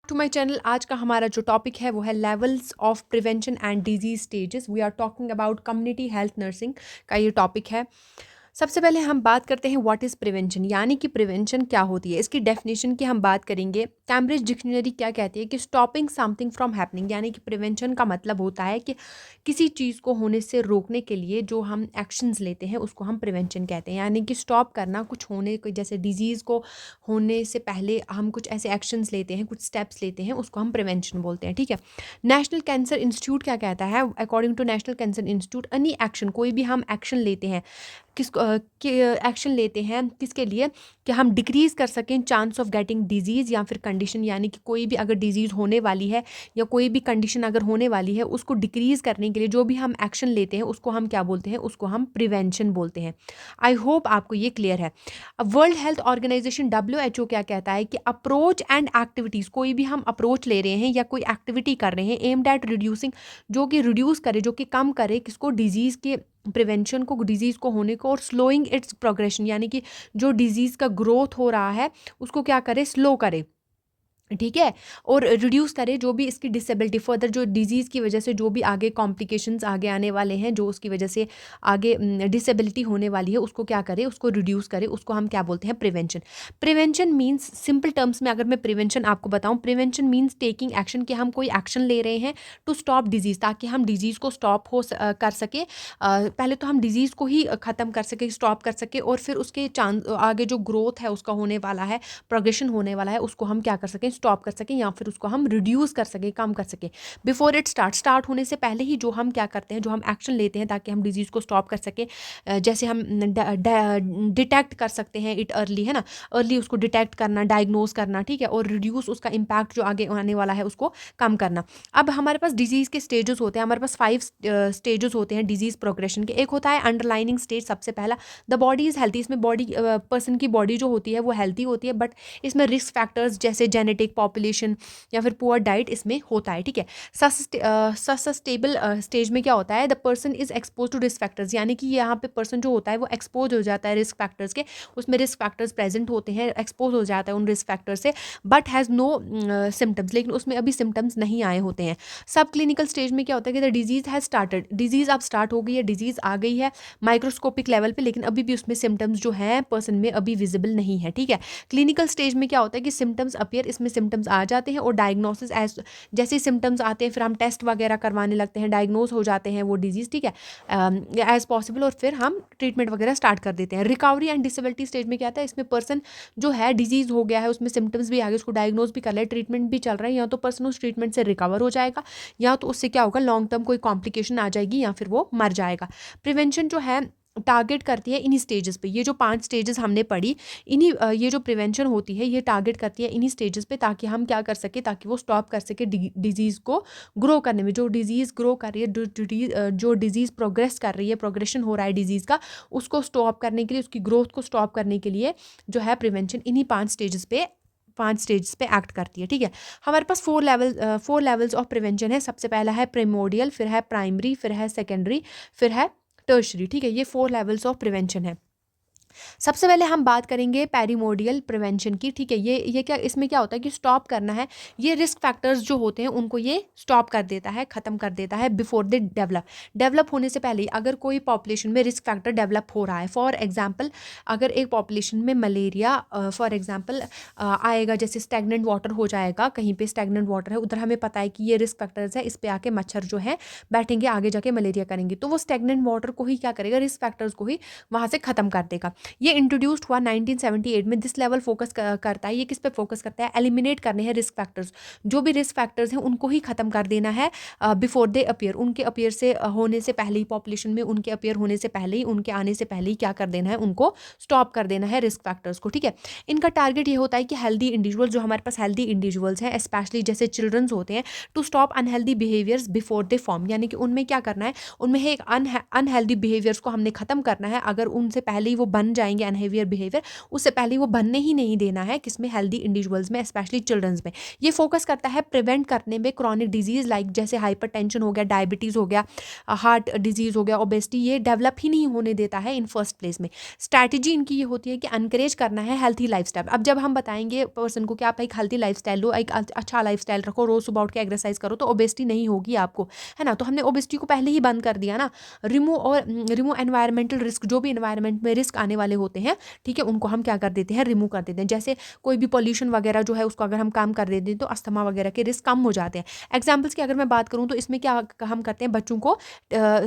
To my channel. आज का हमारा जो टॉपिक है वो है levels of prevention and disease stages. We are talking about community health nursing का ये टॉपिक है। सबसे पहले हम बात करते हैं व्हाट इज़ प्रिवेंशन, यानी कि प्रिवेंशन क्या होती है। इसकी डेफिनेशन की हम बात करेंगे। कैम्ब्रिज डिक्शनरी क्या कहती है कि स्टॉपिंग समथिंग फ्रॉम हैपनिंग, यानी कि प्रिवेंशन का मतलब होता है कि किसी चीज़ को होने से रोकने के लिए जो हम एक्शंस लेते हैं उसको हम प्रिवेंशन कहते हैं। यानी कि स्टॉप करना कुछ होने को, जैसे डिजीज़ को होने से पहले हम कुछ ऐसे एक्शंस लेते हैं, कुछ स्टेप्स लेते हैं, उसको हम प्रिवेंशन बोलते हैं। ठीक है। नेशनल कैंसर इंस्टीट्यूट क्या कहता है? According to National Cancer Institute, any action, कोई भी हम एक्शन लेते हैं, एक्शन लेते हैं किसके लिए? कि हम डिक्रीज़ कर सकें चांस ऑफ गेटिंग डिजीज़ या फिर कंडीशन, यानी कि कोई भी अगर डिजीज़ होने वाली है या कोई भी कंडीशन अगर होने वाली है उसको डिक्रीज़ करने के लिए जो भी हम एक्शन लेते हैं उसको हम क्या बोलते हैं? उसको हम प्रिवेंशन बोलते हैं। आई होप आपको ये क्लियर है। अब वर्ल्ड हेल्थ ऑर्गेनाइजेशन WHO क्या कहता है कि अप्रोच एंड एक्टिविटीज़, कोई भी हम अप्रोच ले रहे हैं या कोई एक्टिविटी कर रहे हैं एम्ड एट रिड्यूसिंग, जो कि रिड्यूस करे, जो कि कम करे किसको? डिजीज़ के प्रिवेंशन को, डिजीज़ को होने को, और स्लोइंग इट्स प्रोग्रेशन, यानी कि जो डिजीज़ का ग्रोथ हो रहा है उसको क्या करे? स्लो करे। ठीक है। और रिड्यूस करे जो भी इसकी डिसेबिलिटी, फर्दर जो डिजीज़ की वजह से जो भी आगे कॉम्प्लिकेशंस आगे आने वाले हैं, जो उसकी वजह से आगे डिसेबिलिटी होने वाली है, उसको क्या करे? उसको रिड्यूस करे। उसको हम क्या बोलते हैं? Prevention. Prevention means, simple terms में अगर मैं प्रिवेंशन आपको बताऊं, प्रिवेंशन मीन्स टेकिंग एक्शन, कि हम कोई एक्शन ले रहे हैं टू स्टॉप डिजीज़, ताकि हम डिजीज़ को स्टॉप कर सके। पहले तो हम डिजीज़ को ही ख़त्म कर सके, स्टॉप कर सके, और फिर उसके चांस आगे जो ग्रोथ है उसका होने वाला है, प्रोग्रेशन होने वाला है, उसको हम क्या कर सकें? स्टॉप कर सकें, या फिर उसको हम रिड्यूस कर सकें, कम कर सकें। बिफोर इट स्टार्ट होने से पहले ही जो हम क्या करते हैं, जो हम एक्शन लेते हैं ताकि हम डिजीज़ को स्टॉप कर सकें। जैसे हम डिटेक्ट कर सकते हैं इट अर्ली, है ना, अर्ली उसको डिटेक्ट करना, डायग्नोज करना। ठीक है। और रिड्यूस उसका इम्पैक्ट जो आगे आने वाला है उसको कम करना। अब हमारे पास डिजीज़ के स्टेजेस होते हैं, हमारे पास 5 स्टेजेस होते हैं डिजीज़ प्रोग्रेशन के। एक होता है अंडरलाइनिंग स्टेज, सबसे पहला द बॉडी इज़ हेल्थी। इसमें बॉडी, पर्सन की बॉडी जो होती है वो हेल्थी होती है, बट इसमें रिस्क फैक्टर्स जैसे जेनेटिक, पॉपुलेशन या फिर पुअर डाइट इसमें होता है। ठीक है। सस्टेबल स्टेज में क्या होता है? The person is expose to risk factors, यानी कि यहाँ पे पर्सन जो होता है वो एक्सपोज हो जाता है रिस्क फैक्टर्स के, उसमें रिस्क फैक्टर्स प्रेजेंट होते हैं, एक्सपोज हो जाता है उन रिस्क फैक्टर्स से, बट हैज़ नो सिम्टम्स, लेकिन उसमें अभी सिम्टम्स नहीं आए होते हैं। सब क्लिनिकल स्टेज में क्या होता है कि the disease has started, disease अब स्टार्ट हो गई है, डिजीज़ आ गई है माइक्रोस्कोपिक लेवल पे, लेकिन अभी भी उसमें सिम्टम्स जो हैं पर्सन में अभी विजिबल नहीं है। ठीक है। क्लिनिकल स्टेज में क्या होता है कि सिम्टम्स अपीयर, इसमें सिम्टम्स आ जाते हैं, और डायग्नोसिस एज, जैसे सिम्टम्स आते हैं फिर हम टेस्ट वगैरह करवाने लगते हैं, डायग्नोज हो जाते हैं वो डिजीज़। ठीक है। एज पॉसिबल, और फिर हम ट्रीटमेंट वगैरह स्टार्ट कर देते हैं। रिकवरी एंड डिसेबिलिटी स्टेज में क्या आता है? इसमें पर्सन जो है डिजीज़ हो गया है, उसमें सिम्टम्स भी आ गए, उसको डायग्नोज भी कर लिया, ट्रीटमेंट भी चल रहा है, या तो पर्सन उस ट्रीटमेंट से रिकवर हो जाएगा, या तो उससे क्या होगा? लॉन्ग टर्म कोई कॉम्प्लिकेशन आ जाएगी, या फिर वो मर जाएगा। प्रिवेंशन जो है टारगेट करती है इन्हीं स्टेजेस पे। ये जो 5 स्टेजेस हमने पढ़ी, इन्हीं ये जो प्रिवेंशन होती है ये टारगेट करती है इन्हीं स्टेजेस पे, ताकि हम क्या कर सके? ताकि वो स्टॉप कर सके डिजीज़ को ग्रो करने में। जो डिजीज़ ग्रो कर रही है, जो डिजीज़ प्रोग्रेस कर रही है, प्रोग्रेशन हो रहा है डिजीज़ का, उसको स्टॉप करने के लिए, उसकी ग्रोथ को स्टॉप करने के लिए जो है प्रिवेंशन इन्हीं 5 स्टेजेस पे एक्ट करती है। ठीक है। हमारे पास 4 लेवल्स ऑफ प्रिवेंशन है। सबसे पहला है प्रिमोडियल, फिर है प्राइमरी, फिर है सेकेंडरी, फिर है टर्शरी। ठीक है। ये 4 लेवल्स ऑफ प्रिवेंशन है। सबसे पहले हम बात करेंगे पेरिमोडियल प्रिवेंशन की। ठीक है। ये क्या, इसमें क्या होता है कि स्टॉप करना है, ये रिस्क फैक्टर्स जो होते हैं उनको ये स्टॉप कर देता है, ख़त्म कर देता है बिफोर दे डेवलप होने से पहले ही। अगर कोई पॉपुलेशन में रिस्क फैक्टर डेवलप हो रहा है, फॉर एग्जांपल अगर एक पॉपुलेशन में मलेरिया फॉर एग्जांपल आएगा, जैसे स्टैगनेंट वाटर हो जाएगा, कहीं पे स्टैगनेंट वाटर है, उधर हमें पता है कि ये रिस्क फैक्टर्स है, इस पे आके मच्छर जो है बैठेंगे, आगे जाके मलेरिया करेंगे, तो वो स्टैगनेंट वाटर को ही क्या करेगा? रिस्क फैक्टर्स को ही वहाँ से ख़त्म कर देगा। ये इंट्रोड्यूस्ड हुआ 1978 में। दिस लेवल फोकस करता है, ये किस पे फोकस करता है? एलिमिनेट करने हैं रिस्क फैक्टर्स, जो भी रिस्क फैक्टर्स हैं उनको ही खत्म कर देना है बिफोर दे अपीयर, उनके अपीयर से होने से पहले ही, पॉपुलेशन में उनके अपीयर होने से पहले ही, उनके आने से पहले ही क्या कर देना है? उनको स्टॉप कर देना है रिस्क फैक्टर्स को। ठीक है। इनका टारगेट ये होता है कि हेल्दी इंडिविजुअल, जो हमारे पास हेल्दी इंडिविजुअल्स हैं, स्पेशली जैसे चिल्ड्रंस होते हैं, to stop unhealthy behaviours before they form, यानी कि उनमें क्या करना है? उनमें एक अनहेल्दी बिहेवियर्स को हमने खत्म करना है, अगर उनसे पहले ही वो बन जाएंगे अनहेवियर बिहेवियर, उससे पहले वो बनने ही नहीं देना है किसमें, हेल्दी इंडिविजुअल्स में, स्पेशली चिल्ड्रंस में। ये फोकस करता है प्रिवेंट करने में क्रॉनिक डिजीज लाइक जैसे हाइपरटेंशन हो गया, डायबिटीज़ हो गया, हार्ट डिजीज़ हो गया, ओबेसिटी, ये डेवलप ही नहीं होने देता है इन फर्स्ट प्लेस में। स्ट्रैटेजी इनकी ये होती है कि अनकरेज करना है हेल्थी लाइफस्टाइल। अब जब हम बताएंगे पर्सन को कि आप एक हेल्थी लाइफस्टाइल लो, एक अच्छा लाइफस्टाइल रखो, रोज सुबह उठ के एक्सरसाइज करो, तो ओबेसिटी नहीं होगी आपको, है ना। तो हमने ओबेसिटी को पहले ही बंद कर दिया ना। रिमूव एनवायरमेंटल रिस्क, जो भी एनवायरमेंट में रिस्क आने वाले होते हैं, ठीक है, उनको हम क्या कर देते हैं, रिमूव कर देते हैं। जैसे कोई भी पॉल्यूशन वगैरह जो है उसको अगर हम काम कर देते हैं तो अस्थमा वगैरह के रिस्क कम हो जाते हैं। एग्जाम्पल्स की अगर मैं बात करूँ तो इसमें क्या हम करते हैं, बच्चों को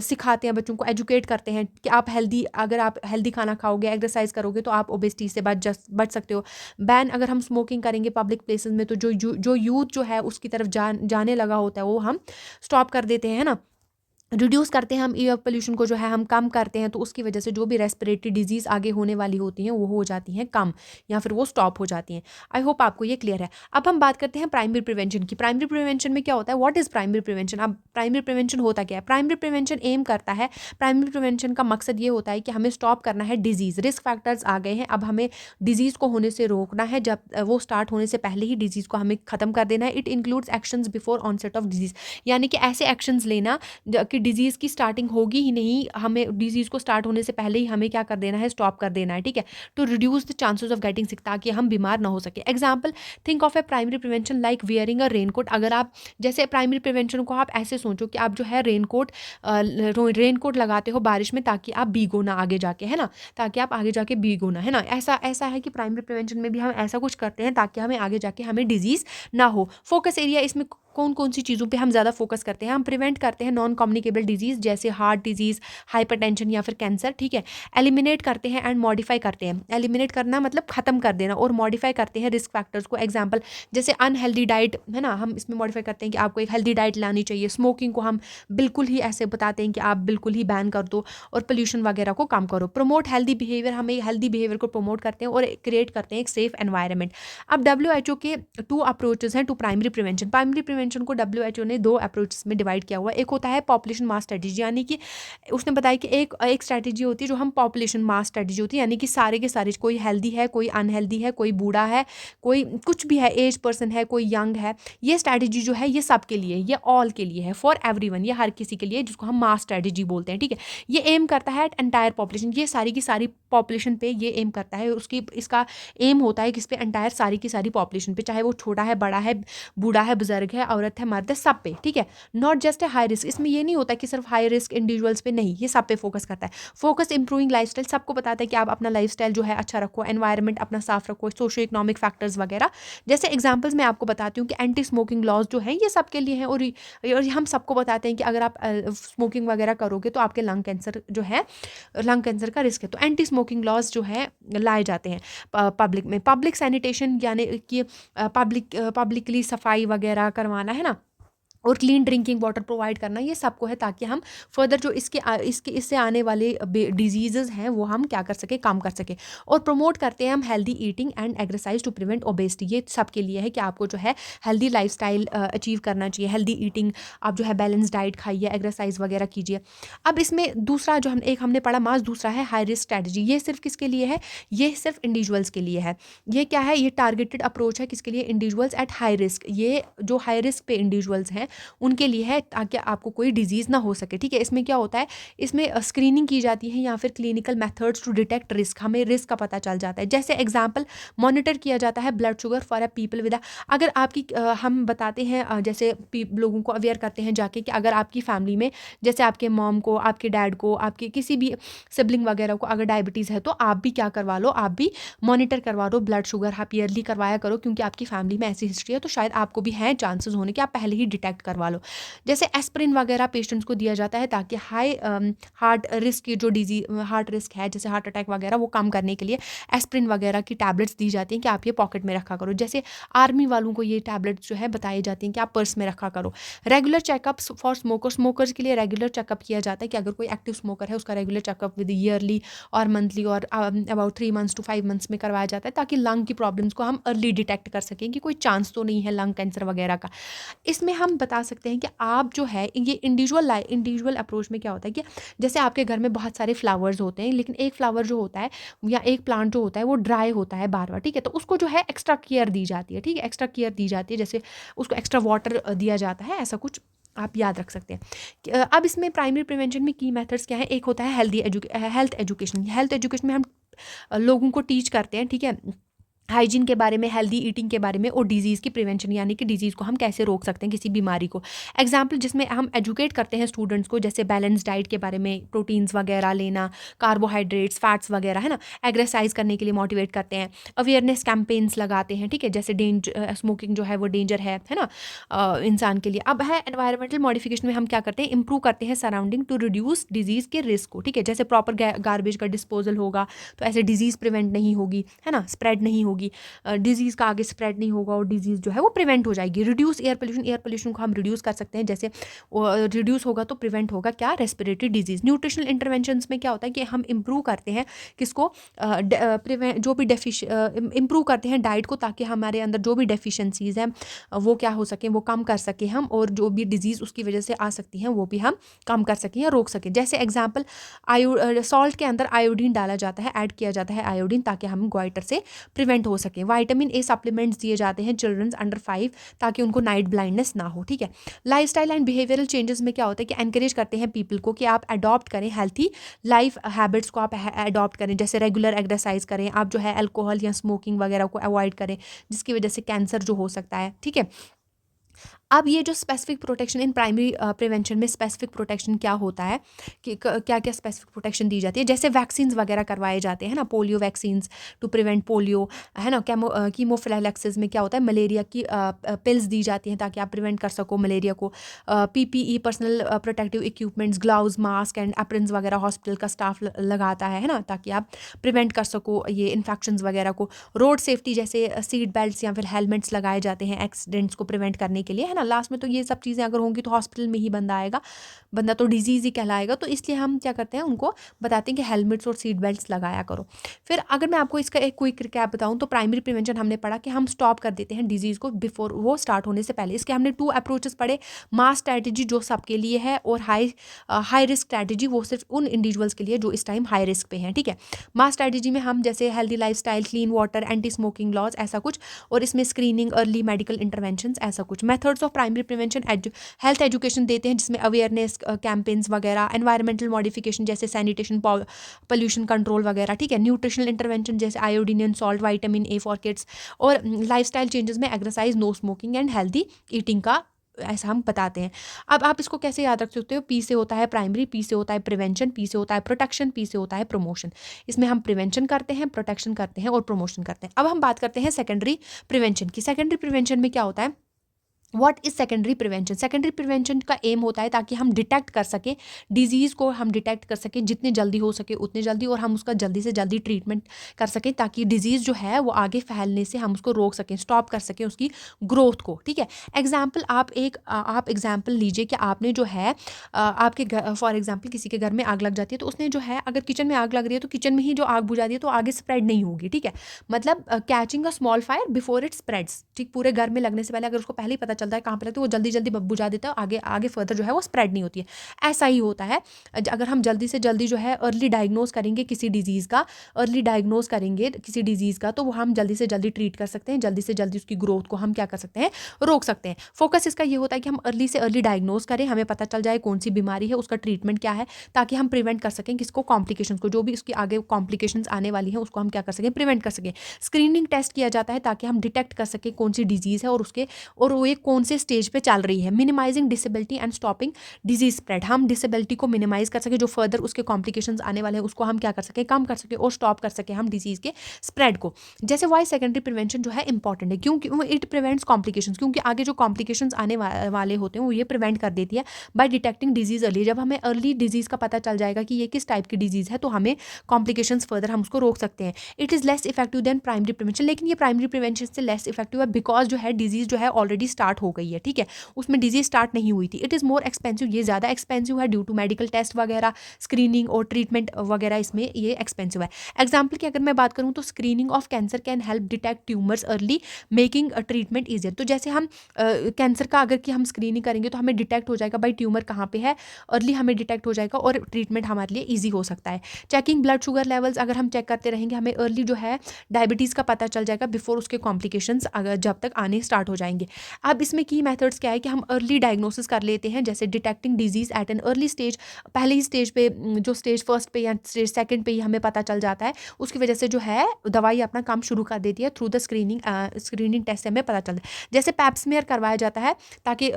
सिखाते हैं, बच्चों को एजुकेट करते हैं कि आप हेल्दी, अगर आप हेल्दी खाना खाओगे, एक्सरसाइज करोगे तो आप ओबेसिटी से बच सकते हो। बैन अगर हम स्मोकिंग करेंगे पब्लिक प्लेसेस में तो जो यूथ जो है उसकी तरफ जाने लगा होता है वो हम स्टॉप कर देते हैं, है ना। रिड्यूस करते हैं हम एयर पोल्यूशन को, जो है हम कम करते हैं, तो उसकी वजह से जो भी रेस्पिरेटरी डिजीज़ आगे होने वाली होती हैं वो हो जाती हैं कम, या फिर वो स्टॉप हो जाती हैं। आई होप आपको ये क्लियर है। अब हम बात करते हैं प्राइमरी प्रिवेंशन की। प्राइमरी प्रिवेंशन में क्या होता है, व्हाट इज़ प्राइमरी प्रिवेंशन। अब प्राइमरी प्रिवेंशन होता क्या है, प्राइमरी प्रिवेंशन एम करता है, प्राइमरी प्रिवेंशन का मकसद ये होता है कि हमें स्टॉप करना है डिजीज़। रिस्क फैक्टर्स आ गए हैं, अब हमें डिजीज़ को होने से रोकना है, जब वो स्टार्ट होने से पहले ही डिजीज़ को हमें ख़त्म कर देना है। It includes actions before onset of disease, यानी कि ऐसे एक्शंस लेना कि डिजीज़ की स्टार्टिंग होगी ही नहीं, हमें डिजीज़ को स्टार्ट होने से पहले ही हमें क्या कर देना है, स्टॉप कर देना है, ठीक है। To reduce the chances of getting sick, ताकि हम बीमार ना हो सके। Example, think of a primary prevention like wearing a raincoat. अगर आप जैसे प्राइमरी प्रिवेंशन को आप ऐसे सोचो कि आप जो है रेनकोट लगाते हो बारिश में, ताकि आप भीगो ना आगे जाके, है ना, ताकि आप आगे जाके भीगो ना, है ना। ऐसा है कि प्राइमरी प्रिवेंशन में भी हम ऐसा कुछ करते हैं ताकि हमें आगे जाके हमें डिजीज़ ना हो। फोकस एरिया इसमें कौन कौन सी चीज़ों पे हम ज़्यादा फोकस करते हैं, हम प्रिवेंट करते हैं नॉन कम्युनिकेबल डिजीज़ जैसे हार्ट डिजीज़, हाइपरटेंशन या फिर कैंसर, ठीक है। एलिमिनेट करते हैं एंड मॉडिफाई करते हैं। एलिमिनेट करना मतलब खत्म कर देना, और मॉडिफाई करते हैं रिस्क फैक्टर्स को। एग्जाम्पल जैसे अनहेल्दी डाइट, है ना, हम इसमें मॉडिफाई करते हैं कि आपको एक हेल्दी डाइट लानी चाहिए। स्मोकिंग को हम बिल्कुल ही ऐसे बताते हैं कि आप बिल्कुल ही बैन कर दो, और पोल्यूशन वगैरह को कम करो। प्रमोट हेल्दी बिहेवियर, हम एक हेल्दी बिहेवियर को प्रमोट करते हैं और क्रिएट करते हैं एक सेफ एनवायरनमेंट। अब WHO के 2 अप्रोचेस हैं to primary prevention. Primary prevention को WHO ने 2 अप्रोचेस में डिवाइड किया हुआ है। एक होता है पॉपुलेशन मास स्ट्रेटेजी, यानी कि उसने बताया कि एक स्ट्रेटेजी होती है जो हम पॉपुलेशन मास स्ट्रेटेजी होती है, यानी कि सारे के सारे, कोई हेल्दी है, कोई अनहेल्दी है, कोई बूढ़ा है, कोई कुछ भी है, एज पर्सन है, कोई यंग है। ये स्ट्रेटेजी जो है ये सबके लिए, ये ऑल के लिए है, फॉर एवरीवन, ये हर किसी के लिए, जिसको हम मास स्ट्रेटेजी बोलते हैं, ठीक है। ये एम करता है एंटायर पॉपुलेशन, ये सारी की सारी पॉपुलेशन पे ये एम करता है। इसका एम होता है किस पे, एंटायर सारी की सारी पॉपुलेशन पे, चाहे वो छोटा है, बड़ा है, बूढ़ा है, बुजुर्ग है, औरत है, मर्द है, सब पे, ठीक है। Not just a high risk, इसमें ये नहीं होता कि सिर्फ हाई रिस्क इंडिविजुअल्स पे, नहीं, ये सब पे फोकस करता है। फोकस इंप्रूविंग लाइफस्टाइल, सबको बताता है कि आप अपना लाइफस्टाइल जो है अच्छा रखो, एनवायरनमेंट अपना साफ रखो, सोशो इकोनॉमिक फैक्टर्स वगैरह। जैसे एग्जाम्पल्स मैं आपको बताती हूँ कि एंटी स्मोकिंग लॉज जो हैं ये सबके लिए हैं, और हम सबको बताते हैं कि अगर आप स्मोकिंग वगैरह करोगे तो आपके लंग कैंसर जो है, लंग कैंसर का रिस्क है। तो एंटी स्मोकिंग लॉज जो है लाए जाते हैं पब्लिक में। पब्लिक सैनिटेशन, यानी कि पब्लिकली सफाई वगैरह करवाना, है ना, और क्लीन ड्रिंकिंग वाटर प्रोवाइड करना, ये सबको है, ताकि हम फर्दर जो इससे आने वाले डिजीज़ हैं वो हम क्या कर सके, कम कर सके। और प्रमोट करते हैं हम healthy eating and exercise to prevent obesity. ये सबके लिए है कि आपको जो है हेल्दी लाइफस्टाइल अचीव करना चाहिए, हेल्दी ईटिंग, आप जो है बैलेंस डाइट खाइए, एक्सरसाइज वगैरह कीजिए। अब इसमें दूसरा जो हमने पढ़ा मास, दूसरा है हाई रिस्क स्ट्रैटेजी। ये सिर्फ किसके लिए है, ये सिर्फ इंडिविजुअल्स के लिए है। ये क्या है, ये टारगेटेड अप्रोच है, किसके लिए, इंडिविजुअल्स एट हाई रिस्क। ये जो हाई रिस्क पे इंडिविजुअल्स हैं उनके लिए है, ताकि आपको कोई डिजीज़ ना हो सके, ठीक है। इसमें क्या होता है, इसमें स्क्रीनिंग की जाती है या फिर clinical methods to detect risk, हमें रिस्क का पता चल जाता है। जैसे एग्जांपल, मॉनिटर किया जाता है blood sugar for a people with, अगर आपकी हम बताते हैं जैसे लोगों को अवेयर करते हैं जाके कि अगर आपकी फैमिली में, जैसे आपके मॉम को, आपके डैड को, आपके किसी भी सिबलिंग वगैरह को अगर डायबिटीज़ है, तो आप भी क्या करवा लो, आप भी मॉनिटर करवा लो ब्लड शुगर, आप ईयरली करवाया करो, क्योंकि आपकी फैमिली में ऐसी हिस्ट्री है, तो शायद आपको भी है चांसेस होने कि आप पहले ही डिटेक्ट करवा लो। जैसे एस्प्रिन वगैरह पेशेंट्स को दिया जाता है ताकि हाई हार्ट रिस्क की जो हार्ट रिस्क है, जैसे हार्ट अटैक वगैरह, वो कम करने के लिए एस्प्रिन वगैरह की टैबलेट्स दी जाती हैं कि आप ये पॉकेट में रखा करो। जैसे आर्मी वालों को ये टैबलेट्स जो है बताई जाती हैं कि आप पर्स में रखा करो। रेगुलर चेकअप्स फॉर स्मोकर्स के लिए रेगुलर चेकअप किया जाता है कि अगर कोई एक्टिव स्मोकर है उसका रेगुलर चेकअप विद ईयरली और मंथली और अबाउट 3 months to 5 months में करवाया जाता है, ताकि लंग की प्रॉब्लम्स को हम अर्ली डिटेक्ट कर सकें कि कोई चांस तो नहीं है लंग कैंसर वगैरह का। इसमें हम बता सकते हैं कि आप जो है ये इंडिविजुअल अप्रोच में क्या होता है कि जैसे आपके घर में बहुत सारे फ्लावर्स होते हैं, लेकिन एक फ्लावर जो होता है या एक प्लांट जो होता है वो ड्राई होता है बार बार, ठीक है, तो उसको जो है एक्स्ट्रा केयर दी जाती है, ठीक है, एक्स्ट्रा केयर दी जाती है, जैसे उसको एक्स्ट्रा वाटर दिया जाता है, ऐसा कुछ आप याद रख सकते हैं। अब इसमें प्राइमरी प्रिवेंशन में की मेथड्स क्या है, एक होता है हेल्थ एजुकेशन में हम लोगों को टीच करते हैं, ठीक है, हाइजीन के बारे में, हेल्दी ईटिंग के बारे में और डिजीज़ की प्रिवेंशन यानी कि डिजीज़ को हम कैसे रोक सकते हैं, किसी बीमारी को। एग्जाम्पल जिसमें हम एजुकेट करते हैं स्टूडेंट्स को, जैसे बैलेंस डाइट के बारे में, प्रोटीन्स वगैरह लेना, कार्बोहाइड्रेट्स, फैट्स वगैरह, है ना, एक्सरसाइज करने के लिए मोटिवेट करते हैं, अवेयरनेस कैंपेन्स लगाते हैं, ठीक है, जैसे स्मोकिंग जो है वो डेंजर है ना, इंसान के लिए। अब है एनवायरमेंटल मॉडिफिकेशन में हम क्या करते हैं, इंप्रूव करते हैं सराउंडिंग टू रिड्यूस डिजीज़ के रिस्क को, ठीक है, जैसे प्रॉपर गार्बेज का डिस्पोजल होगा तो ऐसे डिजीज़ प्रिवेंट नहीं होगी, है ना, स्प्रेड नहीं होगी, डिजीज़ का आगे स्प्रेड नहीं होगा और डिजीज़ जो है वो प्रिवेंट हो जाएगी। रिड्यूस एयर पोल्यूशन को हम रिड्यूस कर सकते हैं, जैसे रिड्यूस होगा तो प्रिवेंट होगा क्या, रेस्पिरेटरी डिजीज़। न्यूट्रिशनल इंटरवेंशंस में क्या होता है कि हम इंप्रूव करते हैं किसको, प्रिवेंट जो भी इंप्रूव करते हैं डाइट को, ताकि हमारे अंदर जो भी डेफिशिएंसीज हैं वो क्या हो सके, वो कम कर सके हम, और जो भी डिजीज़ उसकी वजह से आ सकती हैं वो भी हम कम कर सकें या रोक सकें। जैसे एग्जाम्पल, सॉल्ट के अंदर आयोडीन डाला जाता है, ऐड किया जाता है आयोडीन, ताकि हम ग्वाइटर से प्रिवेंट हो सके। विटामिन ए सप्लीमेंट्स दिए जाते हैं चिल्ड्रंस अंडर 5 ताकि उनको नाइट ब्लाइंडनेस ना हो, ठीक है। लाइफस्टाइल एंड बिहेवियरल चेंजेस में क्या होता है कि एनकरेज करते हैं पीपल को कि आप अडॉप्ट करें हेल्थी लाइफ हैबिट्स को, आप अडॉप्ट करें, जैसे रेगुलर एक्सरसाइज करें, आप जो है अल्कोहल या स्मोकिंग वगैरह को अवॉइड करें, जिसकी वजह से कैंसर जो हो सकता है, ठीक है। अब ये जो specific protection in primary prevention में स्पेसिफिक प्रोटेक्शन क्या होता है कि क्या क्या स्पेसिफिक प्रोटेक्शन दी जाती है, जैसे वैक्सीन्स वगैरह करवाए जाते हैं ना, polio vaccines to prevent polio, है ना, कीमोफिलैक्सिस में क्या होता है, मलेरिया की पिल्स दी जाती हैं ताकि आप प्रिवेंट कर सको मलेरिया को। PPE personal protective equipments, gloves, mask and aprons वगैरह हॉस्पिटल का स्टाफ लगाता है ना, ताकि आप प्रिवेंट कर सको ये इन्फेक्शंस वगैरह को। रोड सेफ्टी जैसे सीट बेल्ट्स या फिर हेलमेट्स लगाए जाते हैं एक्सीडेंट्स को प्रिवेंट करने के लिए, है ना। लास्ट में तो ये सब चीज़ें अगर होंगी तो हॉस्पिटल में ही बंदा आएगा, बंदा तो डिजीज़ ही कहलाएगा, तो इसलिए हम क्या करते हैं, उनको बताते हैं कि हेलमेट्स और सीट बेल्ट्स लगाया करो। फिर अगर मैं आपको इसका एक क्विक रिकैप बताऊं तो प्राइमरी प्रिवेंशन हमने पढ़ा कि हम स्टॉप कर देते हैं डिजीज़ को बिफोर वो स्टार्ट होने से पहले। इसके हमने 2 अप्रोचेस पढ़े, मास स्ट्रैटेजी जो सबके लिए है, और हाई रिस्क स्ट्रैटेजी वो सिर्फ उन इंडिविजुअल्स के लिए जो इस टाइम हाई रिस्क पे हैं, ठीक है। मास स्ट्रैटेजी में हम जैसे healthy lifestyle, clean water, anti smoking laws, ऐसा कुछ, और इसमें स्क्रीनिंग, अर्ली मेडिकल इंटरवेंशन, ऐसा कुछ। Methods of primary prevention, health education देते हैं जिसमें अवेयरनेस कैंपेन्स वगैरह, एनवायरमेंटल मॉडिफिकेशन जैसे सैनिटेशन, पोल्यूशन कंट्रोल वगैरह, ठीक है। न्यूट्रिशनल इंटरवेंशन जैसे iodine and salt, vitamin A for kids, और लाइफस्टाइल चेंजेस में exercise, no smoking and healthy eating का, ऐसा हम बताते हैं। अब आप इसको कैसे याद रख सकते हो, पी से होता है प्राइमरी, पी से होता है प्रिवेंशन, पी से होता है प्रोटेक्शन, पी से होता है प्रमोशन। इसमें हम प्रिवेंशन करते हैं, प्रोटेक्शन करते हैं और प्रमोशन करते हैं। अब हम बात करते हैं सेकेंडरी प्रिवेंशन की। सेकेंडरी प्रिवेंशन में क्या होता है, what is secondary prevention. Secondary prevention का एम होता है ताकि हम डिटेक्ट कर सकें डिजीज़ को, हम डिटेक्ट कर सकें जितने जल्दी हो सके उतने जल्दी, और हम उसका जल्दी से जल्दी ट्रीटमेंट कर सकें ताकि डिजीज़ जो है वो आगे फैलने से हम उसको रोक सकें, स्टॉप कर सकें उसकी ग्रोथ को, ठीक है। एग्जाम्पल, आप एग्जाम्पल लीजिए कि आपने जो है आपके घर, फॉर एग्जाम्पल किसी के घर में आग लग जाती है, तो उसने जो है अगर किचन में आग लग रही है तो किचन में ही जो आग बुझा दी है तो आगे स्प्रेड नहीं होगी, ठीक है। मतलब catching a small fire before it spreads, ठीक, पूरे घर में लगने से पहले अगर उसको पहले ही पता चलता है कहाँ पे लगता है, वो जल्दी जल्दी बुझा देता है, आगे आगे फर्दर जो है वो स्प्रेड नहीं होती है। ऐसा ही होता है अगर हम जल्दी से जल्दी जो है अर्ली डायग्नोज करेंगे किसी डिजीज़ का, तो वो हम जल्दी से जल्दी ट्रीट कर सकते हैं, जल्दी से जल्दी उसकी ग्रोथ को हम क्या कर सकते हैं, रोक सकते हैं। फोकस इसका ये होता है कि हम अर्ली से अर्ली डायग्नोज करें, हमें पता चल जाए कौन सी बीमारी है, उसका ट्रीटमेंट क्या है, ताकि हम प्रिवेंट कर सकें किसको, कॉम्प्लिकेशंस को, जो भी उसकी आगे कॉम्प्लिकेशंस आने वाली हैं उसको हम क्या कर सकें, प्रिवेंट कर सकें। स्क्रीनिंग टेस्ट किया जाता है ताकि हम डिटेक्ट कर सकें कौन सी डिजीज़ है और वो एक कौन से स्टेज पे चल रही है। Minimizing disability and stopping disease spread, हम डिसेबिलिटी को मिनिमाइज कर सके, जो फर्दर उसके कॉम्प्लिकेशंस आने वाले हैं उसको हम क्या कर सके, कम कर सके और स्टॉप कर सके हम डिजीज के स्प्रेड को। जैसे वाई सेकेंडरी प्रिवेंशन जो है इंपॉर्टेंट है, क्योंकि इट प्रिवेंट्स कॉम्प्लिकेशंस, क्योंकि आगे जो कॉम्प्लिकेशंस आने वाले होते हैं वो ये प्रिवेंट कर देती है बाय डिटेक्टिंग डिजीज अर्ली। जब हमें अर्ली डिजीज का पता चल जाएगा कि ये किस टाइप की डिजीज है तो हमें कॉम्प्लिकेशंस फर्दर हम उसको रोक सकते हैं। It is less effective than primary prevention, लेकिन ये प्राइमरी प्रिवेंशन से लेस इफेक्टिव है बिकॉज जो है डिजीज जो है ऑलरेडी स्टार्ट स्टार्ट हो गई है, ठीक है, उसमें डिजीज स्टार्ट नहीं हुई थी, इट इज़ मोर एक्सपेंसिव, ये ज़्यादा एक्सपेंसिव है ड्यू टू मेडिकल टेस्ट वगैरह, स्क्रीनिंग और ट्रीटमेंट वगैरह, इसमें ये एक्सपेंसिव है। एग्जाम्पल की अगर मैं बात करूँ तो screening of cancer can help detect tumours early, making a treatment easier. तो जैसे हम कैंसर का अगर कि हम स्क्रीनिंग करेंगे तो हमें डिटेक्ट हो जाएगा भाई ट्यूमर कहाँ पे है, अर्ली हमें डिटेक्ट हो जाएगा और ट्रीटमेंट हमारे लिए ईजी हो सकता है। चेकिंग ब्लड शुगर लेवल्स, अगर हम चेक करते रहेंगे हमें अर्ली जो है डायबिटीज़ का पता चल जाएगा बिफोर उसके कॉम्प्लिकेशंस अगर जब तक आने स्टार्ट हो जाएंगे। अब इसमें की मेथड्स क्या है कि हम अर्ली डायग्नोसिस कर लेते हैं, जैसे detecting disease eight an early stage, पहले ही स्टेज पे जो स्टेज फर्स्ट पे या स्टेज सेकंड पे ही हमें पता चल जाता है, उसकी वजह से जो है दवाई अपना काम शुरू कर देती है थ्रू द स्क्रीनिंग टेस्ट से हमें पता चलता है। जैसे पैप्समेयर करवाया जाता है ताकि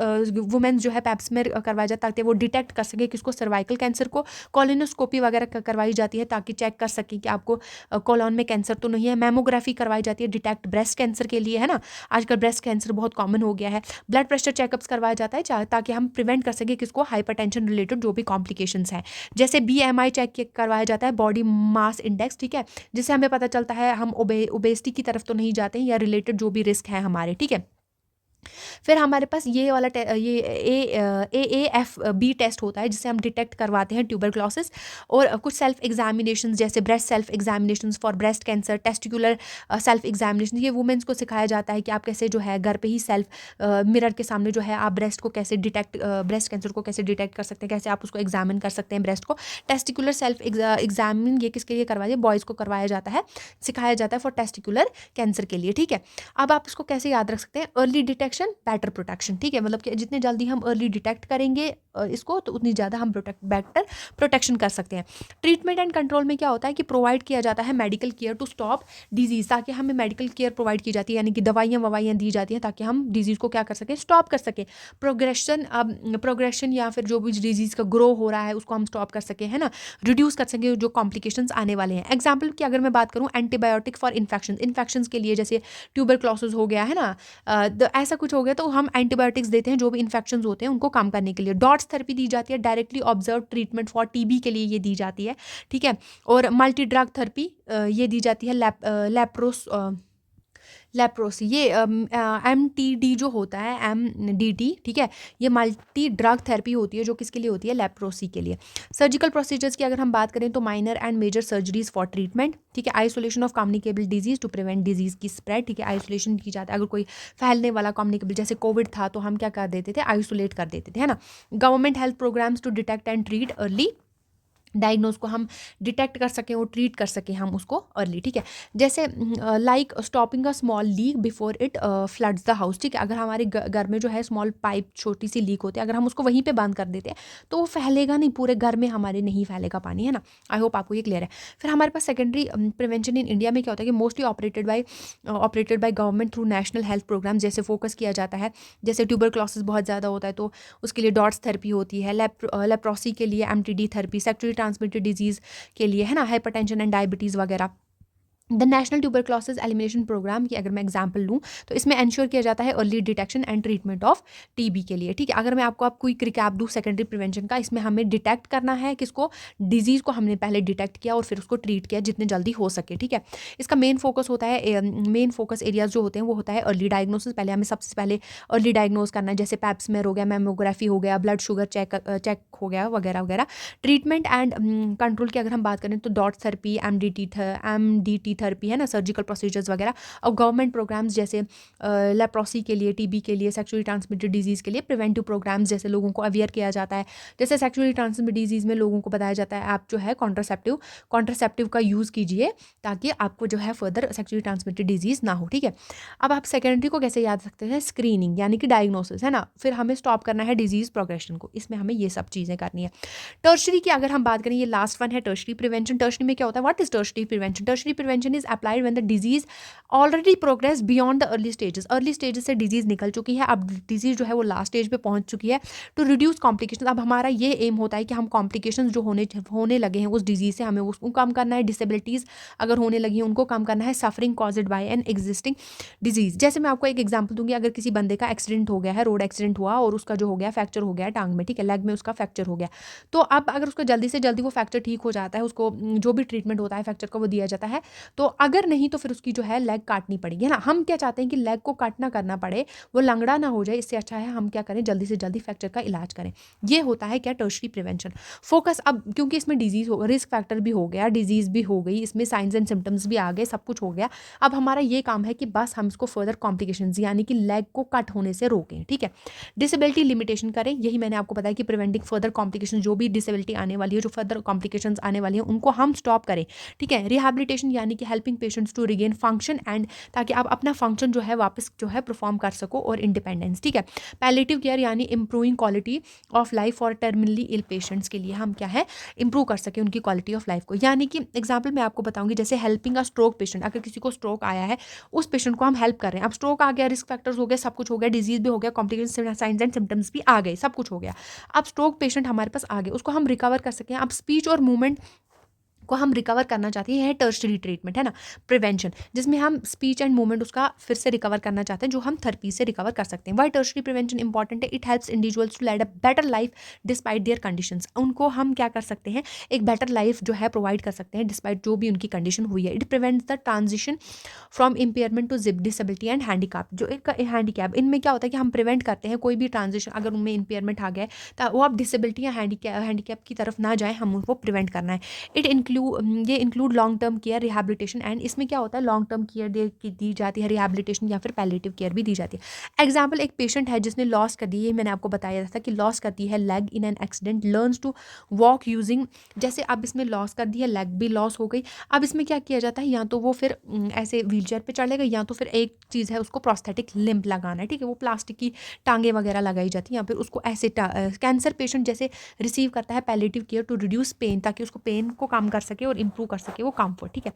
वुमेन्स जो है पैप्समेयर करवाया जाता है ताकि वो डिटेक्ट कर सके किसको, सर्वाइकल कैंसर को। कॉलोनोस्कोपी वगैरह करवाई जाती है ताकि चेक कर सकें कि आपको कॉलोन में कैंसर तो नहीं है। मैमोग्राफी करवाई जाती है डिटेक्ट ब्रेस्ट कैंसर के लिए, है ना, आजकल ब्रेस्ट कैंसर बहुत कॉमन हो गया है। ब्लड प्रेशर चेकअप्स करवाया जाता है ताकि हम प्रिवेंट कर सकें किसको, हाइपरटेंशन रिलेटेड जो भी कॉम्प्लिकेशंस हैं। जैसे BMI चेक करवाया जाता है, बॉडी मास इंडेक्स, ठीक है, जिससे हमें पता चलता है हम ओबेसिटी की तरफ तो नहीं जाते हैं या रिलेटेड जो भी रिस्क है हमारे, ठीक है। फिर हमारे पास ये वाला ये AAFB टेस्ट होता है जिससे हम डिटेक्ट करवाते हैं ट्यूबरक्लोसिस। और कुछ सेल्फ एग्जामिनेशन जैसे breast self examination for breast cancer, testicular self examination, ये वुमेन्स को सिखाया जाता है कि आप कैसे जो है घर पे ही सेल्फ मिरर के सामने जो है आप ब्रेस्ट को कैसे डिटेक्ट, ब्रेस्ट कैंसर को कैसे डिटेक्ट कर सकते हैं, कैसे आप उसको एग्जामिन कर सकते हैं ब्रेस्ट को। टेस्टिकुलर सेल्फ एग्जामिन ये किसके लिए करवाया, बॉयज़ को करवाया जाता है, सिखाया जाता है फॉर टेस्टिकुलर कैंसर के लिए, ठीक है। अब आप इसको कैसे याद रख सकते हैं, अर्ली डिटेक्शन बेटर प्रोटेक्शन, ठीक है, मतलब कि जितने जल्दी हम अर्ली डिटेक्ट करेंगे इसको तो उतनी ज़्यादा हम बेटर प्रोटेक्शन कर सकते हैं। ट्रीटमेंट एंड कंट्रोल में क्या होता है कि प्रोवाइड किया जाता है medical care to stop disease, ताकि हमें मेडिकल केयर प्रोवाइड की जाती है, यानी कि दवाइयाँ दी जाती हैं ताकि हम डिजीज़ को क्या कर सकें, स्टॉप कर सकें। प्रोग्रेशन या फिर जो भी डिजीज़ का ग्रो हो रहा है उसको हम स्टॉप कर सकें, है ना, रिड्यूस कर सकें जो कॉम्प्लिकेशंस आने वाले हैं। एग्जाम्पल की अगर मैं बात करूँ, एंटीबायोटिक फॉर इन्फेक्शन के लिए, जैसे ट्यूबरक्लोसिस हो गया, है ना, ऐसा कुछ हो गया तो हम एंटीबायोटिक्स देते हैं जो भी इन्फेक्शंस होते हैं उनको कम करने के लिए। डॉट्स थेरेपी दी जाती है, directly observe treatment for TB के लिए ये दी जाती है, ठीक है। और मल्टी ड्रग थेरेपी ये दी जाती है लेप्रोसी, ये MTD जो होता है, MDT, ठीक है, ये मल्टी ड्रग थेरेपी होती है जो किसके लिए होती है, लेप्रोसी के लिए। सर्जिकल प्रोसीजर्स की अगर हम बात करें तो minor and major surgeries for treatment, ठीक है। Isolation of communicable disease to prevent disease की स्प्रेड, ठीक है, आइसोलेशन की जाता है अगर कोई फैलने वाला कम्युनिकेबल, जैसे कोविड था तो हम क्या कर देते थे, आइसोलेट कर देते थे, है ना। Government health programmes to detect and treat early, diagnose को हम डिटेक्ट कर सकें और ट्रीट कर सकें हम उसको अर्ली, ठीक है। जैसे like stopping a small leak before it floods the house, ठीक है, अगर हमारे घर में जो है स्मॉल पाइप छोटी सी लीक होती है, अगर हम उसको वहीं पे बंद कर देते हैं तो वो फैलेगा नहीं, पूरे घर में हमारे नहीं फैलेगा पानी, है ना। आई होप आपको ये क्लियर है। फिर हमारे पास सेकेंडरी प्रिवेंशन इन इंडिया में क्या होता है कि mostly operated by government through national health programme, जैसे फोकस किया जाता है, जैसे ट्यूबरक्लोसिस बहुत ज़्यादा होता है तो उसके लिए डॉट्स थेरेपी होती है, लेप्रोसी के लिए MTD therapy, sexually transmitted disease के लिए, है ना, हाइपरटेंशन एंड डायबिटीज़ वगैरह। The National Tuberculosis Elimination Programme की अगर मैं एग्जांपल लूँ तो इसमें इंश्योर किया जाता है early detection and treatment of TB के लिए, ठीक है। अगर मैं आपको क्विक रिकैप दूँ सेकेंडरी प्रिवेंशन का, इसमें हमें डिटेक्ट करना है किसको, डिजीज़ को हमने पहले डिटेक्ट किया और फिर उसको ट्रीट किया जितने जल्दी हो सके, ठीक है। इसका मेन फोकस होता है, मेन फोकस एरियाज जो होते हैं वो होता है अर्ली डायग्नोसिस, पहले हमें सबसे पहले अर्ली डायग्नोज करना है, जैसे पैप्समेयर हो गया, मैमोग्राफी हो गया, ब्लड शुगर चेक हो गया वगैरह वगैरह। ट्रीटमेंट एंड कंट्रोल की अगर हम बात करें तो डॉट थेरेपी, MDT थेरेपी, है ना, सर्जिकल प्रोसीजर्स वगैरह। और गवर्नमेंट प्रोग्राम्स जैसे लेप्रोसी के लिए, TB के लिए, सेक्सुअली ट्रांसमिटेड डिजीज़ के लिए प्रिवेंटिव प्रोग्राम्स, जैसे लोगों को अवेयर किया जाता है, जैसे सेक्सुअली ट्रांसमिटेड डिजीज़ में लोगों को बताया जाता है आप जो है कॉन्ट्रासेप्टिव का यूज़ कीजिए ताकि आपको जो है फर्दर सेक्सुअली ट्रांसमिटेड डिजीज़ ना हो, ठीक है। अब आप सेकेंडरी को कैसे याद रखते हैं, स्क्रीनिंग यानी कि डायग्नोसिस, है ना, फिर हमें स्टॉप करना है डिजीज़ प्रोग्रेशन को, इसमें हमें ये सब चीज़ें करनी है। टर्शरी की अगर हम बात करें, ये लास्ट वन है टर्शरी प्रिवेंशन। टर्शरी में क्या होता है, what is tertiary prevention? Tertiary prevention is applied when the disease already progress beyond the early stages, early stages से डिजीज निकल चुकी है, अब डिजीज जो है वो लास्ट स्टेज पे पहुंच चुकी है, टू रिड्यूस कॉम्प्लिकेशन। अब हमारा ये एम होता है कि हम कॉम्प्लिकेशन जो होने लगे हैं उस डिजीज से, हमें उसको कम करना है, डिसेबिलिटीज अगर होने लगी हैं उनको कम करना है, suffering caused by an existing disease. जैसे मैं आपको एक एग्जांपल दूंगी, अगर किसी बंदे का एक्सीडेंट हो गया है, रोड एक्सीडेंट हुआ और उसका जो हो गया फ्रैक्चर हो गया टांग में, ठीक है, लेग में उसका फ्रैक्चर हो गया, तो अब अगर उसको जल्दी से जल्दी वो फ्रैक्चर ठीक हो जाता है, उसको जो भी ट्रीटमेंट होता है फ्रैक्चर का वो दिया जाता है, तो अगर नहीं तो फिर उसकी जो है लेग काटनी पड़ेगी, है ना। हम क्या चाहते हैं कि लेग को कट ना करना पड़े, वो लंगड़ा ना हो जाए, इससे अच्छा है हम क्या करें, जल्दी से जल्दी फ्रैक्चर का इलाज करें। ये होता है क्या, टर्शरी प्रिवेंशन। फोकस अब क्योंकि इसमें डिजीज हो, रिस्क फैक्टर भी हो गया, डिजीज भी हो गई, इसमें साइंस एंड सिम्टम्स भी आ गए, सब कुछ हो गया। अब हमारा ये काम है कि बस हम इसको फर्दर कॉम्प्लिकेशंस यानी कि लेग को कट होने से रोकें, ठीक है। डिसेबिलिटी लिमिटेशन करें, यही मैंने आपको बताया कि प्रिवेंटिंग फर्दर कॉम्प्लिकेशन, जो भी डिसेबिलिटी आने वाली है, जो फर्दर कॉम्प्लिकेशंस आने वाली है, उनको हम स्टॉप करें, ठीक है। रिहैबिलिटेशन यानी कि helping patients to regain function and, ताकि आप अपना फंक्शन जो है वापस जो है परफॉर्म कर सको, और इंडिपेंडेंस, ठीक है। पैलेटिव केयर यानी improving quality of life for terminally ill patients के लिए हम क्या है, इंप्रूव कर सके उनकी क्वालिटी ऑफ लाइफ को। यानी कि एग्जाम्पल मैं आपको बताऊंगी, जैसे हेल्पिंग अ स्ट्रोक पेशेंट, अगर किसी को स्ट्रोक आया है, उस पेशेंट को हम हेल्प कर रहे हैं। अब स्ट्रोक आ गया, रिस्क फैक्टर्स हो गए, सब कुछ हो गया, डिजीज भी हो गया, कॉम्प्लिकेशन साइंस एंड सिम्टम्स भी आ गए, सब कुछ हो गया। अब स्ट्रोक पेशेंट हमारे पास आ गए, उसको हम रिकवर कर सकें। अब स्पीच और मूवमेंट को हम रिकवर करना चाहते हैं, यह है टर्शरी ट्रीटमेंट, है ना, प्रिवेंशन, जिसमें हम स्पीच एंड मूवमेंट उसका फिर से रिकवर करना चाहते हैं, जो हम थेरेपी से रिकवर कर सकते हैं। वाई टर्शरी प्रिवेंशन इंपॉर्टेंट है, it helps individuals to lead a better life despite their conditions. उनको हम क्या कर सकते हैं, एक बेटर लाइफ जो है प्रोवाइड कर सकते हैं, डिस्पाइट जो भी उनकी कंडीशन हुई है। It prevents the transition from impairment to disability and handicap. जो एक हैंडीकैप, इनमें क्या होता है कि हम प्रिवेंट करते हैं कोई भी ट्रांजिशन, अगर उनमें इम्पेयरमेंट आ गया है तो वो आप डिसेबिलिटी या हैंडीकैप की तरफ ना जाए, हम उनको प्रिवेंट करना है। ये include long term care, rehabilitation and, इसमें क्या होता है, लॉन्ग टर्म केयर दी जाती है, रिहैबिलिटेशन या फिर पैलेटिव केयर भी दी जाती है। एग्जाम्पल, एक पेशेंट है जिसने लॉस कर दी है, मैंने आपको बताया था कि लॉस करती है leg in an accident, learns to walk using, जैसे अब इसमें लॉस कर दी है, लेग भी लॉस हो गई। अब इसमें क्या किया जाता है, या तो वो फिर ऐसे व्हील चेयर पर चढ़ेगा, या तो फिर एक चीज़ है उसको प्रोस्थेटिक लिम्प लगाना है, ठीक है, वो प्लास्टिक की टांगे वगैरह लगाई जाती है, या फिर उसको ऐसे कैंसर पेशेंट जैसे रिसीव करता है palliative care to reduce pain, ताकि उसको पेन को कम कर सके और इंप्रूव कर सके वो कम्फर्ट, ठीक है।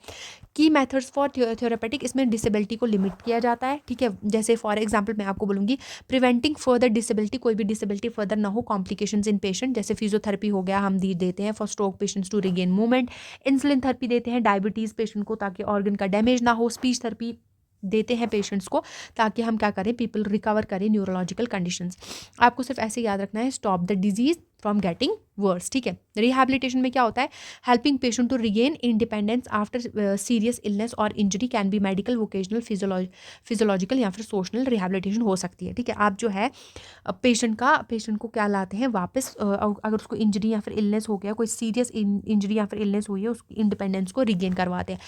की मेथड्स फॉर थेरेपेटिक, इसमें डिसेबिलिटी को लिमिट किया जाता है, ठीक है। जैसे फॉर एग्जांपल मैं आपको बोलूँगी, प्रिवेंटिंग फर्दर डिसेबिलिटी, कोई भी डिसेबिलिटी फर्दर ना हो, कॉम्प्लिकेशंस इन पेशेंट, जैसे फिजियोथेरेपी हो गया, हम देते हैं for stroke patients to regain movement. Insulin therapy देते हैं डायबिटीज़ पेशेंट को, ताकि ऑर्गन का डैमेज ना हो। स्पीच थेरेपी देते हैं पेशेंट्स को, ताकि हम क्या करें, पीपल रिकवर करें न्यूरोलॉजिकल कंडीशंस। आपको सिर्फ ऐसे याद रखना है, stop the disease from getting worse, ठीक है। रिहैबिलिटेशन में क्या होता है, helping patient to regain independence after serious illness और injury, can be medical, vocational, physiological या फिर सोशनल रिहैबिलिटेशन हो सकती है, ठीक है। आप जो है पेशेंट को क्या लाते हैं वापस, अगर उसको इंजरी या फिर इलनेस हो गया, कोई सीरियस इंजरी या फिर इलनेस हुई है, उसकी इंडिपेंडेंस को रिगेन करवाते हैं।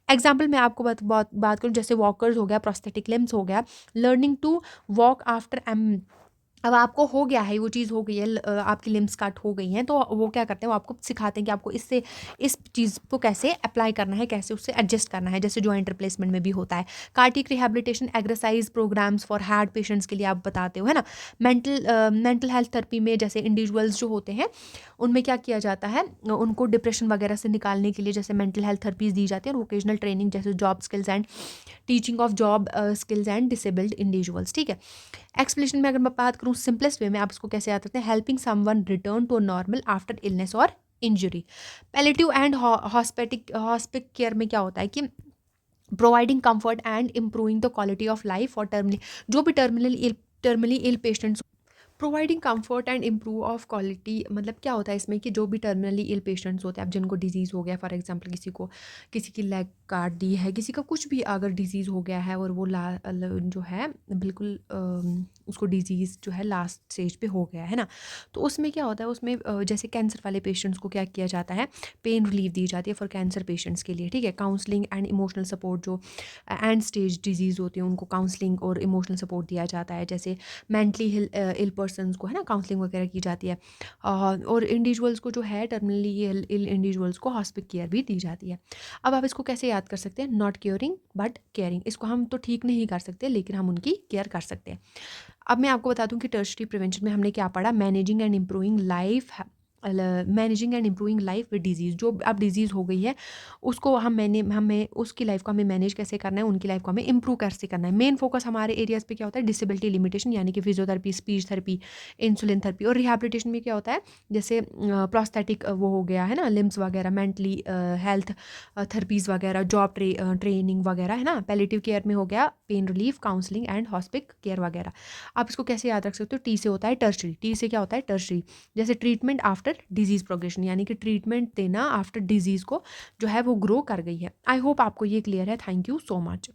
एग्जाम्पल मैं आपको बात करूँ, जैसे वॉकर्स हो गया, प्रोस्थेटिक लिम्स हो गया, लर्निंग टू वॉक आफ्टर अब आपको हो गया है, वो चीज़ हो गई है, आपकी लिम्स कट हो गई हैं, तो वो क्या करते हैं, वो आपको सिखाते हैं कि आपको इससे इस चीज़ को कैसे अप्लाई करना है, कैसे उससे एडजस्ट करना है, जैसे जॉइंट रिप्लेसमेंट में भी होता है। Cardiac rehabilitation exercise programs for heart patients के लिए आप बताते हो, है ना। मेंटल हेल्थ थेरेपी में जैसे इंडिविजुअल्स जो होते हैं, उनमें क्या किया जाता है, उनको डिप्रेशन वगैरह से निकालने के लिए जैसे मेंटल हेल्थ थेरेपीज दी जाती है, और वोकेशनल ट्रेनिंग जैसे job skills and teaching of job skills and disabled individuals, ठीक है। एक्सप्लेनेशन में अगर मैं बात करूँ सिंपलेस्ट वे में, आप इसको कैसे याद रखते हैं, helping someone return to normal after illness और injury. Palliative and hospice care में क्या होता है कि providing comfort and improving the quality of life for जो भी terminally ill patients, providing comfort and improve of quality, मतलब क्या होता है इसमें कि जो भी टर्मिनली इल पेशेंट्स होते हैं, अब जिनको डिजीज़ हो गया, फॉर एग्जांपल किसी की लेग काट दी है, किसी का कुछ भी अगर डिजीज़ हो गया है, और वो जो है बिल्कुल उसको डिजीज़ जो है लास्ट स्टेज पे हो गया है ना, तो उसमें क्या होता है, उसमें जैसे कैंसर वाले पेशेंट्स को क्या किया जाता है, पेन रिलीफ दी जाती है फॉर कैंसर पेशेंट्स के लिए, ठीक है। काउंसलिंग एंड इमोशनल सपोर्ट, जो एंड स्टेज डिजीज़ होती है, उनको काउंसलिंग और इमोशनल सपोर्ट दिया जाता है, जैसे मेंटली इल पर्सनस को, है ना, काउंसलिंग वगैरह की जाती है। और इंडिविजुअल्स को जो है टर्मिनली इल इंडिविजुअल्स को हॉस्पिटल केयर भी दी जाती है। अब आप इसको कैसे याद कर सकते हैं, नॉट क्योरिंग बट केयरिंग, इसको हम तो ठीक नहीं कर सकते, लेकिन हम उनकी केयर कर सकते हैं। अब मैं आपको बता दूं कि टर्शरी प्रिवेंशन में हमने क्या पढ़ा, managing and improving life with disease. जो अब डिजीज़ हो गई है, उसको हमें उसकी लाइफ को हमें मैनेज कैसे करना है, उनकी लाइफ को हमें इम्प्रूव कैसे करना है। मेन फोकस हमारे एरियाज़ पे क्या होता है, डिसेबिलिटी लिमिटेशन यानी कि physiotherapy, speech therapy, insulin therapy, और रिहैबिलिटेशन में क्या होता है, जैसे प्रोस्थेटिक वो हो गया है ना, लिम्स वगैरह, मेंटली हेल्थ थेरेपीज़ वगैरह, जॉब ट्रेनिंग वगैरह, है ना। पैलेटिव केयर में हो गया pain relief, counselling and hospital care वगैरह। आप इसको कैसे याद रख सकते हो, टी से होता है टर्शरी, टी से क्या होता है टर्शरी, जैसे treatment after after disease progression, यानी कि ट्रीटमेंट देना आफ्टर डिजीज़ को जो है वो ग्रो कर गई है। आई होप आपको ये क्लियर है। Thank you so much.